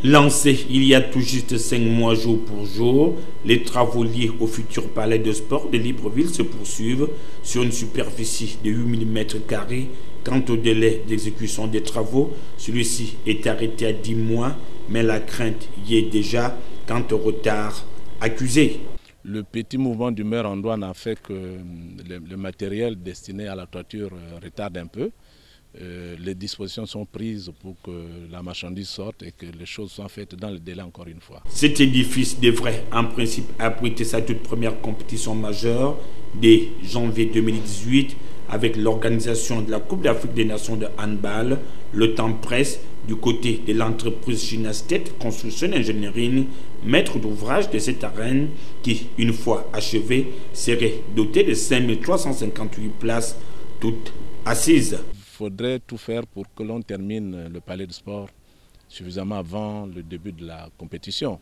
Lancés il y a tout juste 5 mois jour pour jour, les travaux liés au futur palais de sport de Libreville se poursuivent sur une superficie de 8000 m². Quant au délai d'exécution des travaux, celui-ci est arrêté à 10 mois, mais la crainte y est déjà quant au retard accusé. Le petit mouvement d'humeur en douane a fait que le matériel destiné à la toiture retarde un peu. Les dispositions sont prises pour que la marchandise sorte et que les choses soient faites dans le délai encore une fois. Cet édifice devrait en principe abriter sa toute première compétition majeure dès janvier 2018 avec l'organisation de la Coupe d'Afrique des Nations de handball. Le temps presse du côté de l'entreprise Ginastet Construction Engineering, maître d'ouvrage de cette arène qui, une fois achevée, serait dotée de 5358 places toutes assises. Il faudrait tout faire pour que l'on termine le palais de sport suffisamment avant le début de la compétition,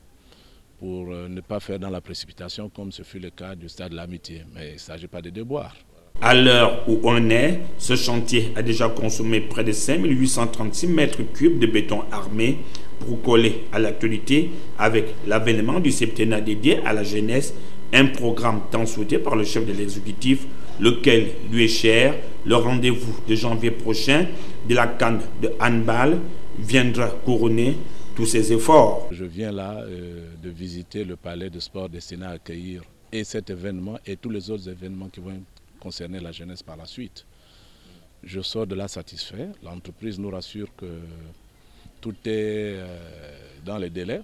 pour ne pas faire dans la précipitation comme ce fut le cas du stade de l'Amitié. Mais il ne s'agit pas de déboire. À l'heure où on est, ce chantier a déjà consommé près de 5836 m³ de béton armé. Pour coller à l'actualité avec l'avènement du septennat dédié à la jeunesse, un programme tant souhaité par le chef de l'exécutif, lequel lui est cher. Le rendez-vous de janvier prochain de la CAN de handball viendra couronner tous ces efforts. Je viens là de visiter le palais de sport destiné à accueillir et cet événement et tous les autres événements qui vont concerner la jeunesse par la suite. Je sors de là satisfait. L'entreprise nous rassure que tout est dans les délais.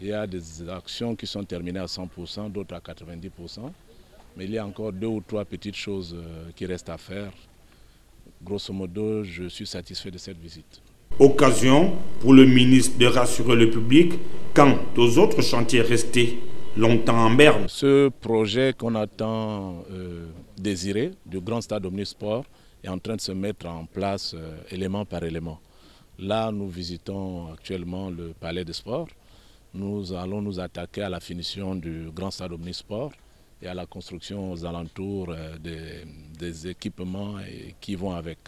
Il y a des actions qui sont terminées à 100%, d'autres à 90%. Mais il y a encore 2 ou 3 petites choses qui restent à faire. Grosso modo, je suis satisfait de cette visite. Occasion pour le ministre de rassurer le public quant aux autres chantiers restés longtemps en berne. Ce projet qu'on a tant désiré du grand stade Omnisport est en train de se mettre en place élément par élément. Là, nous visitons actuellement le palais de sport. Nous allons nous attaquer à la finition du grand stade Omnisport et à la construction aux alentours des équipements qui vont avec.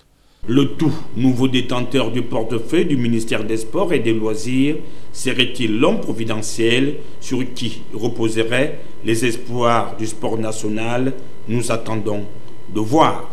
Le tout nouveau détenteur du portefeuille du ministère des Sports et des Loisirs serait-il l'homme providentiel sur qui reposeraient les espoirs du sport national? Nous attendons de voir.